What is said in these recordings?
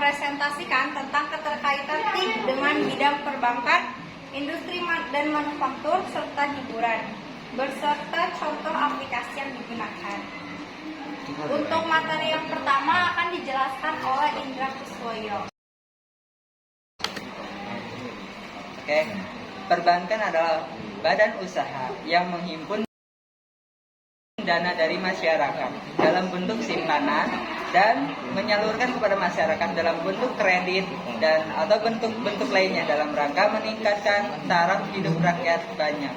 mempresentasikan tentang keterkaitan TIP dengan bidang perbankan, industri dan manufaktur, serta hiburan, beserta contoh aplikasi yang digunakan. Untuk materi yang pertama akan dijelaskan oleh Indra Kuswoyo. Oke, perbankan adalah badan usaha yang menghimpun dana dari masyarakat dalam bentuk simpanan dan menyalurkan kepada masyarakat dalam bentuk kredit dan atau bentuk-bentuk lainnya dalam rangka meningkatkan taraf hidup rakyat banyak.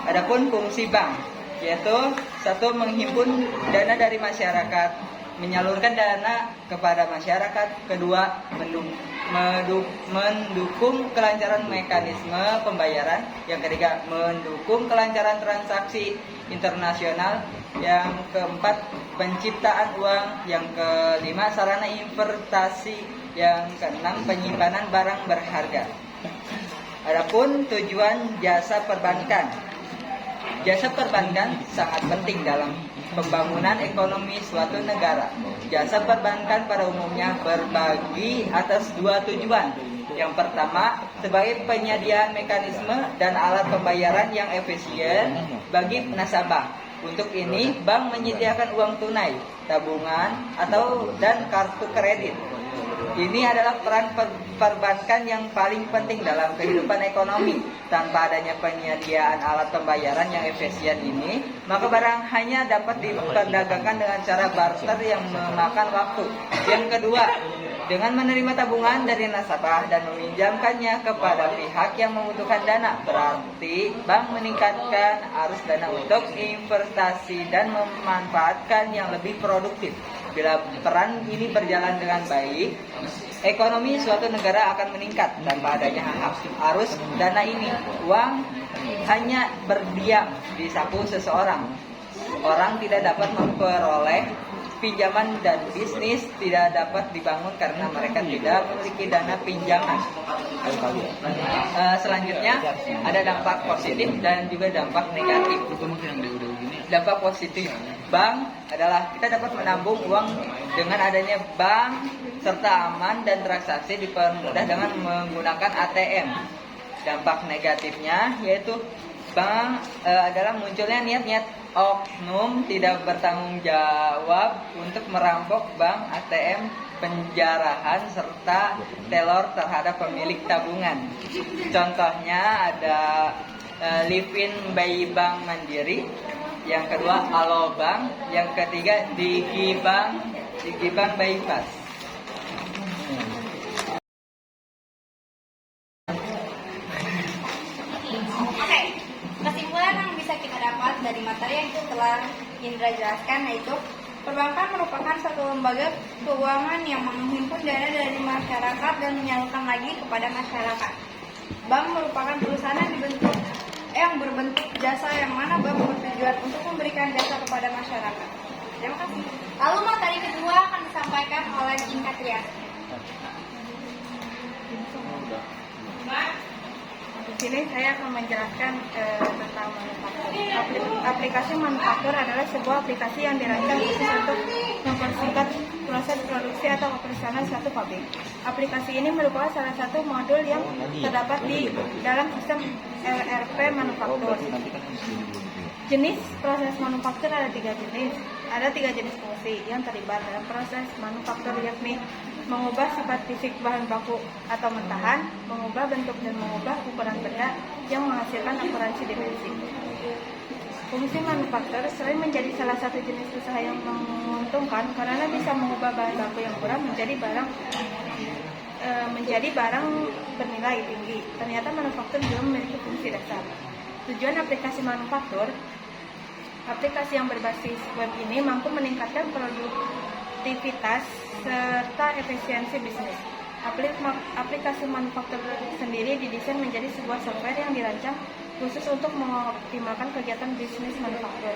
Adapun fungsi bank yaitu satu, menghimpun dana dari masyarakat, menyalurkan dana kepada masyarakat. Kedua, mendukung kelancaran mekanisme pembayaran. Yang ketiga, mendukung kelancaran transaksi internasional. Yang keempat, penciptaan uang. Yang kelima, sarana investasi. Yang keenam, penyimpanan barang berharga. Adapun tujuan jasa perbankan. Jasa perbankan sangat penting dalam pembangunan ekonomi suatu negara. Jasa perbankan pada umumnya berbagi atas dua tujuan. Yang pertama, sebagai penyediaan mekanisme dan alat pembayaran yang efisien bagi nasabah. Untuk ini, bank menyediakan uang tunai, tabungan, dan kartu kredit. Ini adalah peran perbankan yang paling penting dalam kehidupan ekonomi. Tanpa adanya penyediaan alat pembayaran yang efisien ini, maka barang hanya dapat diperdagangkan dengan cara barter yang memakan waktu. Yang kedua, dengan menerima tabungan dari nasabah dan meminjamkannya kepada pihak yang membutuhkan dana, berarti bank meningkatkan arus dana untuk investasi dan memanfaatkan yang lebih produktif. Bila peran ini berjalan dengan baik, ekonomi suatu negara akan meningkat. Tanpa adanya arus dana ini, uang hanya berdiam di saku seseorang. Orang tidak dapat memperoleh pinjaman dan bisnis tidak dapat dibangun karena mereka tidak memiliki dana pinjaman. Selanjutnya ada dampak positif dan juga dampak negatif. Dampak positif bank adalah kita dapat menabung uang dengan adanya bank serta aman dan transaksi dipermudah dengan menggunakan ATM. Dampak negatifnya yaitu bank adalah munculnya niat-niat oknum tidak bertanggung jawab untuk merampok bank, ATM, penjarahan serta teror terhadap pemilik tabungan. Contohnya ada Livin by Bank Mandiri, yang kedua Alobank, yang ketiga Digibank Bypass. Oke, kesimpulan yang bisa kita dapat dari materi yang telah Indra jelaskan yaitu perbankan merupakan satu lembaga keuangan yang menghimpun dana dari masyarakat dan menyalurkan lagi kepada masyarakat. Bank merupakan perusahaan yang berbentuk jasa yang mana bank bertujuan untuk memberikan jasa kepada masyarakat. Terima kasih. Lalu materi kedua akan disampaikan oleh Ingkatria. Di sini saya akan menjelaskan tentang manufaktur. Aplikasi manufaktur adalah sebuah aplikasi yang dirancang khusus untuk mempersingkat proses produksi atau operasional suatu pabrik. Aplikasi ini merupakan salah satu modul yang terdapat di dalam sistem ERP manufaktur. Jenis proses manufaktur ada tiga jenis. Ada tiga jenis fungsi yang terlibat dalam proses manufaktur, yakni mengubah sifat fisik bahan baku atau mentahan, mengubah bentuk dan mengubah ukuran benda yang menghasilkan akurasi dimensi. Fungsi manufaktur selain menjadi salah satu jenis usaha yang menguntungkan karena bisa mengubah bahan baku yang kurang menjadi barang bernilai tinggi. Ternyata manufaktur juga memiliki fungsi dasar. Tujuan aplikasi manufaktur, aplikasi yang berbasis web ini mampu meningkatkan produktivitas serta efisiensi bisnis. Aplikasi manufaktur sendiri didesain menjadi sebuah software yang dirancang khusus untuk mengoptimalkan kegiatan bisnis manufaktur.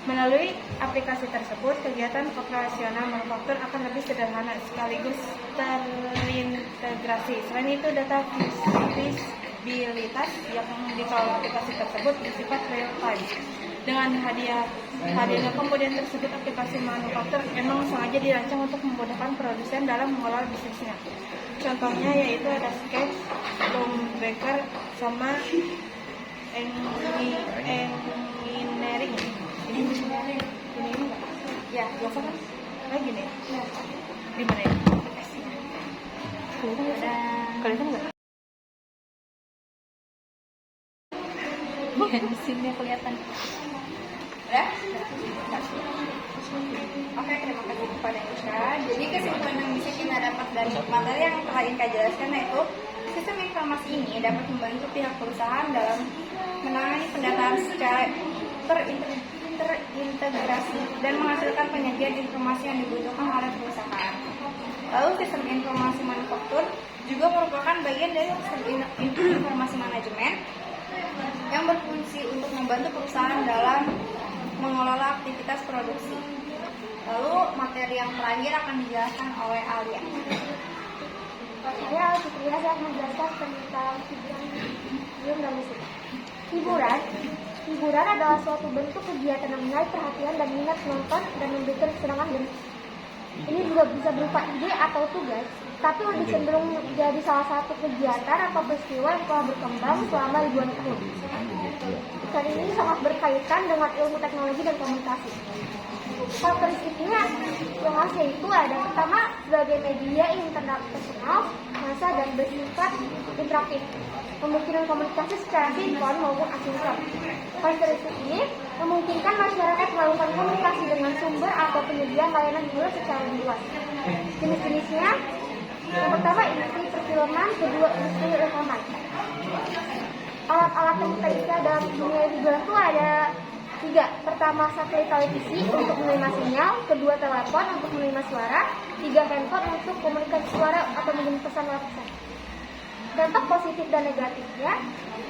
Melalui aplikasi tersebut, kegiatan operasional manufaktur akan lebih sederhana sekaligus terintegrasi. Selain itu, data usabilitas yang dikelola aplikasi tersebut bersifat real time. Dengan hadirnya komponen tersebut, aplikasi manufaktur memang sengaja dirancang untuk memudahkan produsen dalam mengelola bisnisnya. Contohnya yaitu ada Sketch, Loombaker, sama Engineering. Ini enggak? Ya, biasa kan? Lagi nih. Di mana ya? Kelihatan nggak? Di sini kelihatan. Udah? Oke, terima kasih kepada Isha. Jadi kesimpulan yang bisa kita dapat dari materi yang telah Inka jelaskan yaitu sistem informasi ini dapat membantu pihak perusahaan dalam menangani pendataan secara terintegrasi dan menghasilkan penyajian informasi yang dibutuhkan oleh perusahaan. Lalu sistem informasi manufaktur juga merupakan bagian dari sistem informasi manajemen yang berfungsi untuk membantu perusahaan dalam mengelola aktivitas produksi. Lalu materi yang terakhir akan dijelaskan oleh Alia. Saya Alfitria, saya akan menjelaskan tentang hiburan dan musik. Hiburan adalah suatu bentuk kegiatan yang menarik perhatian dan minat penonton dan memberikan kesenangan dan ini juga bisa berupa ide atau tugas, tapi lebih cenderung menjadi salah satu kegiatan atau peristiwa yang telah berkembang selama ribuan tahun. Dan ini sangat berkaitan dengan ilmu teknologi dan komunikasi. Karakteristiknya yang khas yaitu ada pertama sebagai media internasional, massa dan bersifat interaktif, memungkinkan komunikasi secara sinkron maupun asinkron. Karakteristik ini memungkinkan masyarakat melakukan komunikasi dengan sumber atau penyedia layanan hiburan secara luas. Jenis-jenisnya, yang pertama industri perfilman, kedua industri rekaman. Alat-alat yang kita bisa dalam dunia hiburan itu ada 3. Pertama, satelit televisi untuk menerima sinyal, kedua telepon untuk menerima suara, 3 handphone untuk komunikasi suara atau mengirim pesan lewat pesan. Dampak positif dan negatifnya,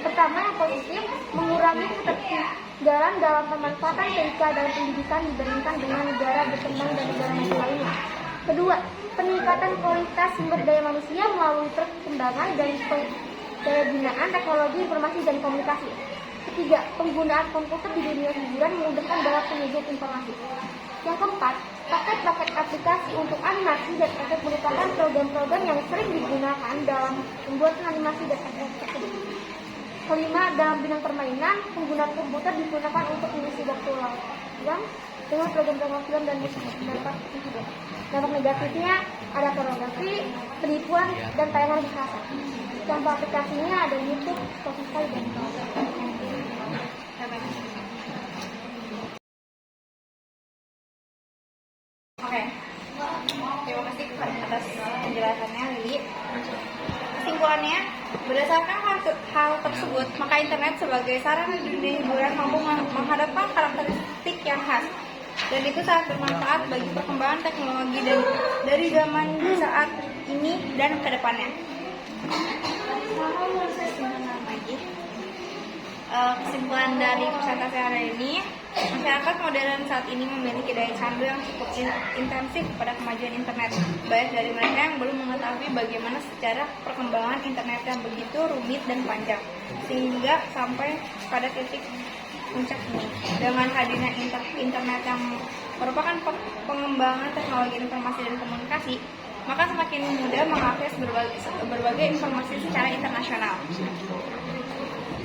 pertama yang positif, mengurangi ketertinggalan dalam pemanfaatan TIK dalam pendidikan dibandingkan dengan negara berkembang dan negara maju lainnya. Kedua, peningkatan kualitas sumber daya manusia melalui perkembangan dan penggunaan teknologi informasi dan komunikasi. Ketiga, penggunaan komputer di dunia hiburan memudahkan dalam penyajian informasi. Yang keempat, paket-paket aplikasi untuk animasi dan efek merupakan program-program yang sering digunakan dalam pembuatan animasi dan efek tersebut. Kelima, dalam bidang permainan, penggunaan komputer digunakan untuk mengisi waktu luang dengan program-program film dan musik. Dampak negatifnya ada pornografi, penipuan, dan tayangan kekerasan. Contoh aplikasinya ada YouTube, Spotify, dan Oke, terima kasih atas penjelasannya Lili. Kesimpulannya, berdasarkan hal tersebut, maka internet sebagai sarana di dunia hiburan mampu menghadapkan karakteristik yang khas dan itu sangat bermanfaat bagi perkembangan teknologi dan dari zaman saat ini dan ke depannya. Kesimpulan dari presentasi hari ini, masyarakat modern saat ini memiliki daya candu yang cukup intensif pada kemajuan internet. Banyak dari mereka yang belum mengetahui bagaimana secara perkembangan internet yang begitu rumit dan panjang, sehingga sampai pada titik puncak ini. Dengan hadirnya internet yang merupakan pengembangan teknologi informasi dan komunikasi, maka semakin mudah mengakses berbagai informasi secara internasional.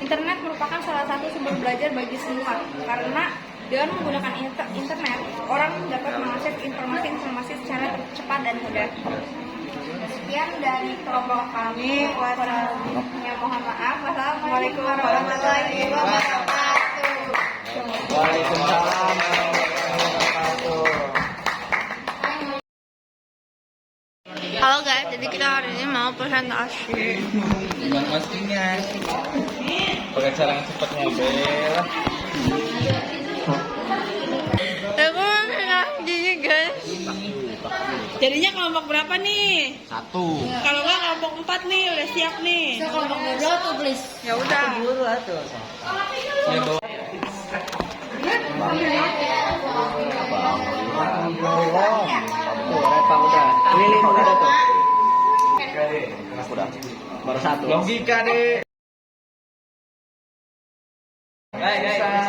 Internet merupakan salah satu sumber belajar bagi semua, karena dengan menggunakan internet, orang dapat mengakses informasi secara cepat dan mudah. Sekian dari kelompok kami. Mohon maaf. Wassalamualaikum warahmatullahi wabarakatuh. Waalaikumsalam warahmatullahi wabarakatuh. Halo guys, jadi kita hari ini mau presentasi. Gimana pastinya? Pakai cara yang cepat ngobel. Aku jadi guys. Jadinya kelompok berapa nih? 1. Kalau nggak kelompok 4 nih, udah siap nih. Kelompok berapa tuh, please? Ya udah. Buru atuh. Logika deh. Baik, baik.